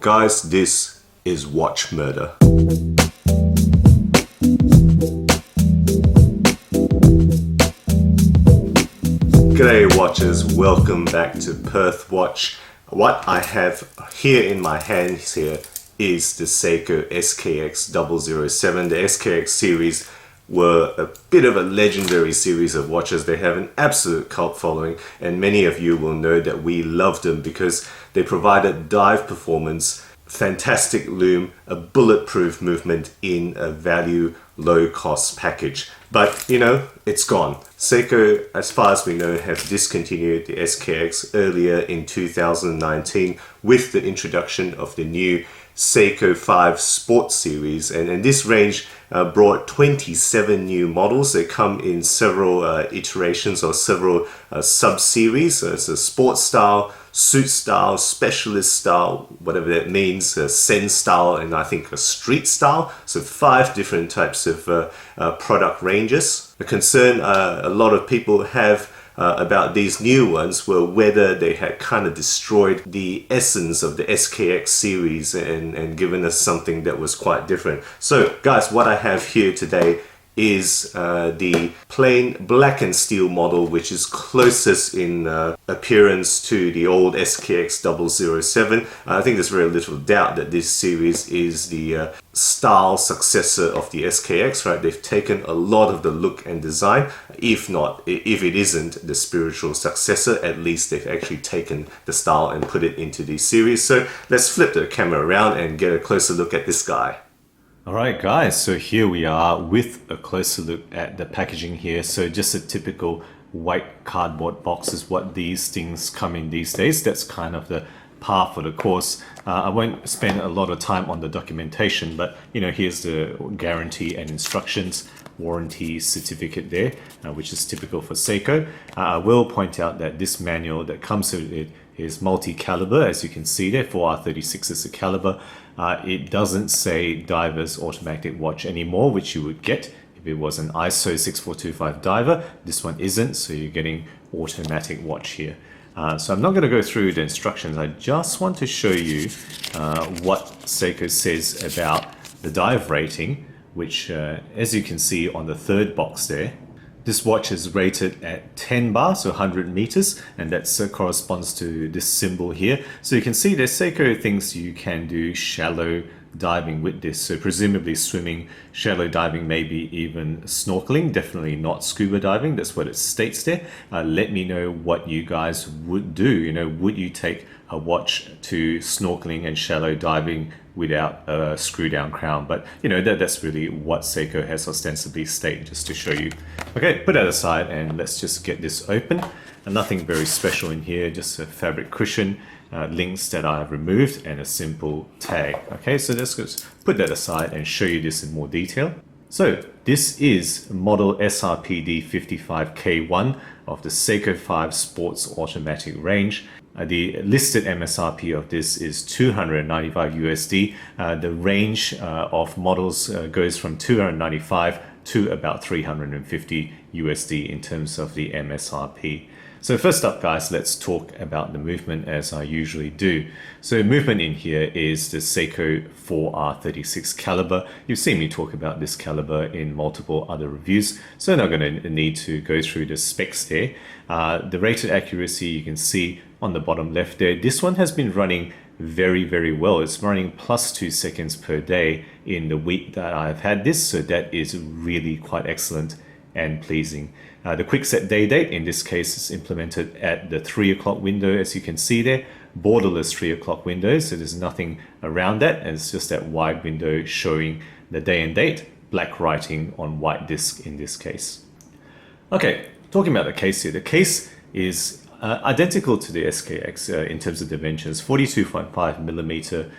Guys, this is Watch Murder. G'day watchers, welcome back to Perth Watch. What I have here in my hands here is the Seiko SKX007. The SKX series were a bit of a legendary series of watches. They have an absolute cult following, and many of you will know that we love them because they provided dive performance, fantastic lume, a bulletproof movement in a value low cost package. But you know, it's gone. Seiko, as far as we know, have discontinued the SKX earlier in 2019 with the introduction of the new Seiko 5 Sports series, and this range brought 27 new models. They come in several iterations or several sub-series. It's a sports style, suit style, specialist style, whatever that means, Sen style, and I think a street style. So 5 different types of product ranges. The concern a lot of people have about these new ones were whether they had kind of destroyed the essence of the SKX series and given us something that was quite different. So guys, what I have here today is the plain black and steel model, which is closest in appearance to the old SKX 007. I think there's very little doubt that this series is the style successor of the SKX, right? They've taken a lot of the look and design. If it isn't the spiritual successor, at least they've actually taken the style and put it into the series. So let's flip the camera around and get a closer look at this guy. Alright guys, so here we are with a closer look at the packaging here. So just a typical white cardboard box is what these things come in these days. That's kind of the par for the course. I won't spend a lot of time on the documentation, but you know, here's the guarantee and instructions, warranty certificate there, which is typical for Seiko. I will point out that this manual that comes with it is multi-caliber, as you can see there. 4R36 is the caliber. It doesn't say diver's automatic watch anymore, which you would get if it was an ISO 6425 diver. This one isn't, so you're getting automatic watch here. So I'm not going to go through the instructions. I just want to show you what Seiko says about the dive rating, which as you can see on the third box there, this watch is rated at 10 bar, so 100 meters, and that corresponds to this symbol here. So you can see that Seiko thinks you can do shallow diving with this, so presumably swimming, shallow diving, maybe even snorkeling, definitely not scuba diving. That's what it states there. Let me know what you guys would do. You know, would you take a watch to snorkeling and shallow diving without a screw down crown? But you know, that's really what Seiko has ostensibly stated, just to show you. Okay, put that aside and let's just get this open. And nothing very special in here, just a fabric cushion, links that I have removed, and a simple tag. Okay, so let's just put that aside and show you this in more detail. So this is model SRPD 55K1 of the Seiko 5 Sports Automatic range. The listed MSRP of this is 295 USD. The range of models goes from 295 to about 350 USD in terms of the MSRP. So first up guys, let's talk about the movement as I usually do. So movement in here is the Seiko 4R36 caliber. You've seen me talk about this caliber in multiple other reviews, so I'm not going to need to go through the specs there. The rated accuracy you can see on the bottom left there. This one has been running very well. It's running +2 seconds per day in the week that I've had this, so that is really quite excellent and pleasing. The quick set day date in this case is implemented at the 3 o'clock window, as you can see there, borderless 3 o'clock window, so there's nothing around that, and it's just that wide window showing the day and date, black writing on white disk in this case. Okay, talking about the case here, the case is identical to the SKX in terms of dimensions. 42.5 millimeter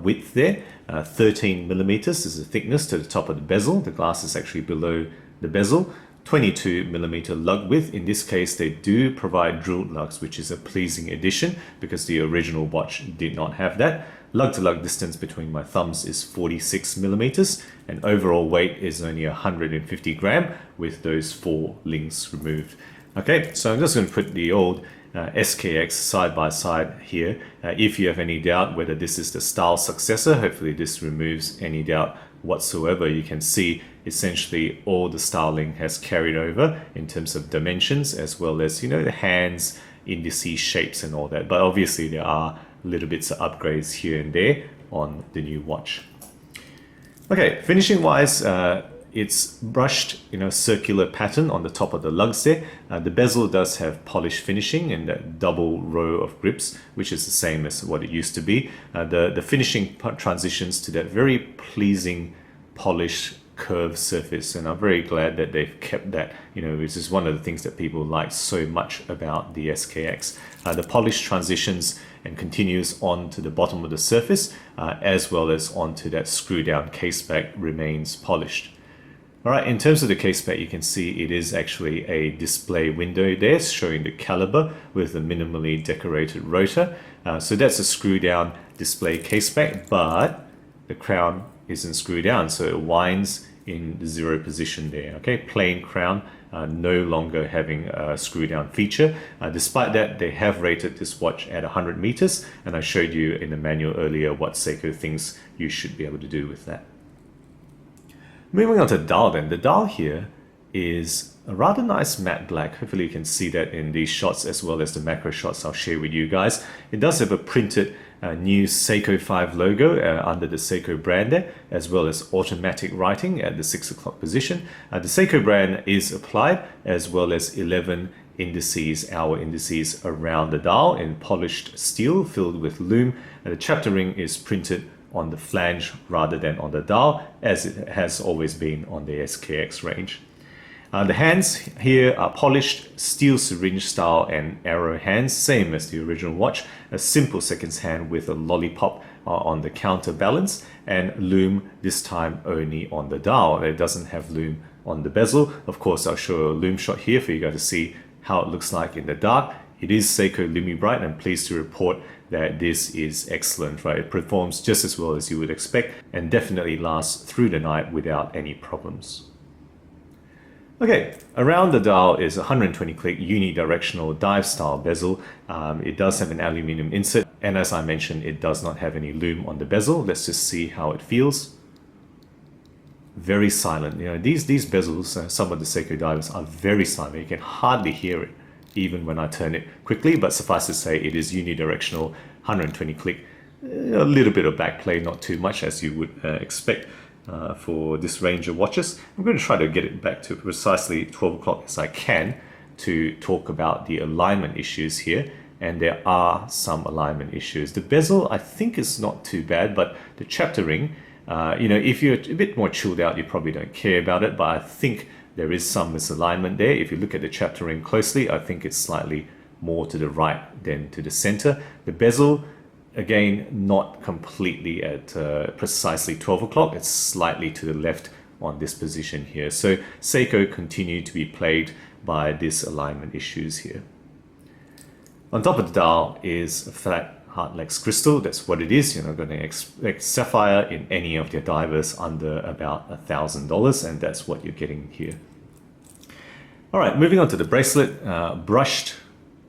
width there, 13 millimeters is the thickness to the top of the bezel. The glass is actually below the bezel. 22 millimeter lug width. In this case, they do provide drilled lugs, which is a pleasing addition because the original watch did not have that. Lug to lug distance between my thumbs is 46 millimeters, and overall weight is only 150 gram with those 4 links removed. Okay, so I'm just going to put the old SKX side by side here. If you have any doubt whether this is the style successor, hopefully this removes any doubt whatsoever. You can see essentially all the styling has carried over in terms of dimensions, as well as, the hands, indices, shapes and all that. But obviously there are little bits of upgrades here and there on the new watch. Okay, finishing wise, it's brushed in a circular pattern on the top of the lugs there. The bezel does have polished finishing and that double row of grips, which is the same as what it used to be. The finishing transitions to that very pleasing polished curved surface, and I'm very glad that they've kept that. This is one of the things that people like so much about the SKX. The polish transitions and continues on to the bottom of the surface, as well as onto that screw down case back remains polished. Alright, in terms of the case back, you can see it is actually a display window there showing the caliber with a minimally decorated rotor. So that's a screw down display case back, but the crown isn't screwed down, so it winds in the zero position there. Okay, plain crown, no longer having a screw down feature. Despite that, they have rated this watch at 100 meters, and I showed you in the manual earlier what Seiko thinks you should be able to do with that. Moving on to the dial then. The dial here is a rather nice matte black. Hopefully you can see that in these shots as well as the macro shots I'll share with you guys. It does have a printed new Seiko 5 logo under the Seiko brand there, as well as automatic writing at the 6 o'clock position. The Seiko brand is applied, as well as 11 indices, hour indices around the dial in polished steel filled with lume. The chapter ring is printed on the flange rather than on the dial, as it has always been on the SKX range. The hands here are polished steel syringe style and arrow hands, same as the original watch. A simple seconds hand with a lollipop on the counterbalance, and lume this time only on the dial. It doesn't have lume on the bezel. Of course, I'll show a lume shot here for you guys to see how it looks like in the dark. It is Seiko LumiBrite, and I'm pleased to report that this is excellent, right? It performs just as well as you would expect and definitely lasts through the night without any problems. Okay, around the dial is a 120 click unidirectional dive style bezel. It does have an aluminium insert, and as I mentioned, it does not have any lume on the bezel. Let's just see how it feels. Very silent. These bezels, some of the Seiko divers are very silent. You can hardly hear it even when I turn it quickly, but suffice to say it is unidirectional, 120 click, a little bit of backplay, not too much as you would expect for this range of watches. I'm going to try to get it back to precisely 12 o'clock as I can to talk about the alignment issues here, and there are some alignment issues. The bezel I think is not too bad, but the chapter ring, if you're a bit more chilled out, you probably don't care about it, but I think there is some misalignment there. If you look at the chapter ring closely, I think it's slightly more to the right than to the center. The bezel, again, not completely at precisely 12 o'clock. It's slightly to the left on this position here. So Seiko continue to be plagued by these alignment issues here. On top of the dial is a flat Heartlex crystal. That's what it is. You're not going to expect sapphire in any of their divers under about $1,000, and that's what you're getting here. All right, moving on to the bracelet, brushed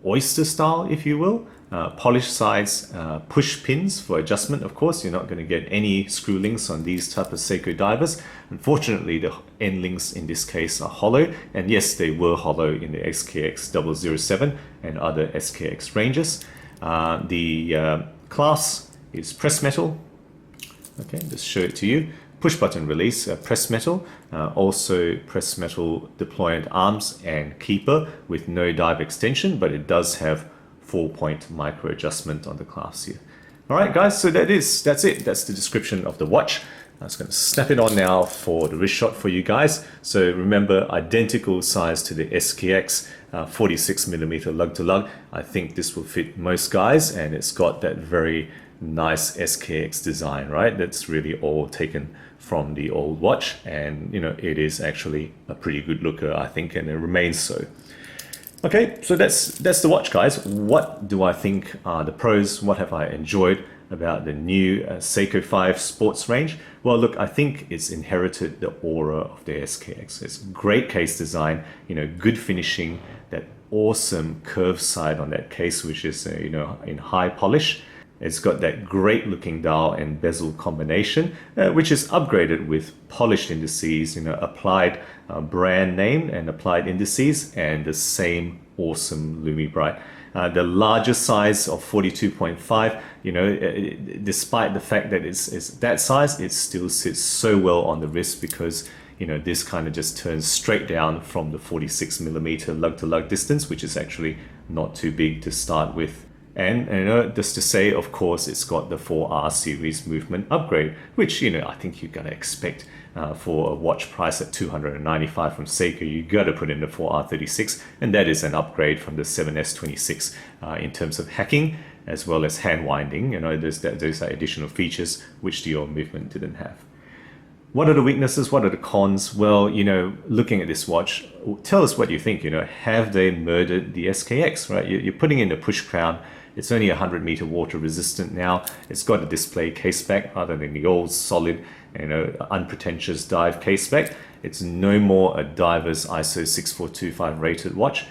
oyster style, if you will. Polished sides, push pins for adjustment. Of course, you're not going to get any screw links on these type of Seiko divers. Unfortunately, the end links in this case are hollow, and yes, they were hollow in the SKX 007 and other SKX ranges. The clasp is press metal. Okay, just show it to you. Push button release, press metal, also press metal deployant arms and keeper with no dive extension, but it does have 4-point micro adjustment on the clasp here. All right, guys, so that's it. That's the description of the watch. I'm just going to snap it on now for the wrist shot for you guys. So remember, identical size to the SKX, 46mm lug to lug. I think this will fit most guys, and it's got that very nice SKX design, right? That's really all taken from the old watch, and it is actually a pretty good looker, I think, and it remains so. Okay, so that's the watch, guys. What do I think are the pros? What have I enjoyed about the new Seiko 5 sports range? Well, look, I think it's inherited the aura of the SKX. It's great case design, good finishing, that awesome curved side on that case, which is in high polish. It's got that great looking dial and bezel combination, which is upgraded with polished indices, applied brand name and applied indices, and the same awesome LumiBright. The larger size of 42.5, despite the fact that it's that size, it still sits so well on the wrist because this kind of just turns straight down from the 46mm lug-to-lug distance, which is actually not too big to start with. And just to say, of course, it's got the 4R series movement upgrade, which I think you gotta expect for a watch price at $295 from Seiko. You gotta put in the 4R36, and that is an upgrade from the 7S26 in terms of hacking as well as hand winding. Those are additional features which the old movement didn't have. What are the weaknesses? What are the cons? Well, looking at this watch, tell us what you think. Have they murdered the SKX, right? You're putting in the push crown. It's only 100-meter water resistant now. It's got a display case back other than the old solid, unpretentious dive case back. It's no more a diver's ISO 6425 rated watch.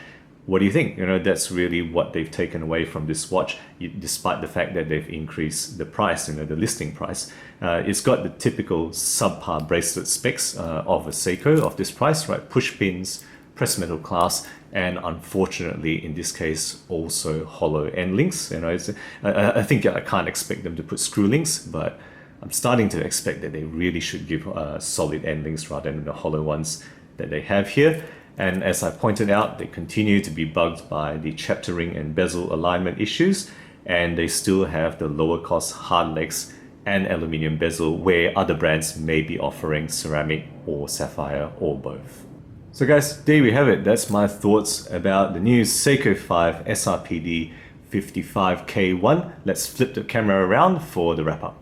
What do you think? That's really what they've taken away from this watch, despite the fact that they've increased the price, the listing price. It's got the typical subpar bracelet specs of a Seiko of this price, right? Push pins, press metal clasp, and unfortunately, in this case, also hollow end links. I think I can't expect them to put screw links, but I'm starting to expect that they really should give solid end links rather than the hollow ones that they have here. And as I pointed out, they continue to be bugged by the chapter ring and bezel alignment issues, and they still have the lower cost hard legs and aluminium bezel, where other brands may be offering ceramic or sapphire or both. So guys, there we have it. That's my thoughts about the new Seiko 5 SRPD 55K1. Let's flip the camera around for the wrap up.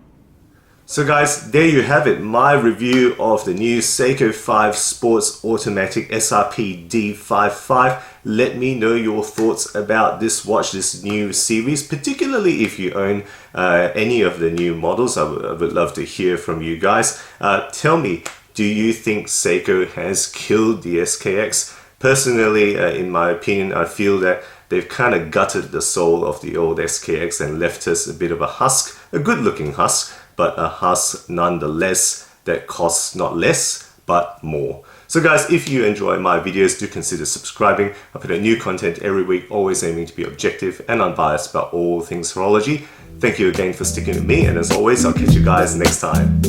So guys, there you have it, my review of the new Seiko 5 Sports Automatic SRP D55. Let me know your thoughts about this watch, this new series, particularly if you own any of the new models. I would love to hear from you guys. Tell me, do you think Seiko has killed the SKX? Personally, in my opinion, I feel that they've kind of gutted the soul of the old SKX and left us a bit of a husk, a good looking husk, but a husk nonetheless that costs not less, but more. So guys, if you enjoy my videos, do consider subscribing. I put out new content every week, always aiming to be objective and unbiased about all things horology. Thank you again for sticking with me, and as always, I'll catch you guys next time.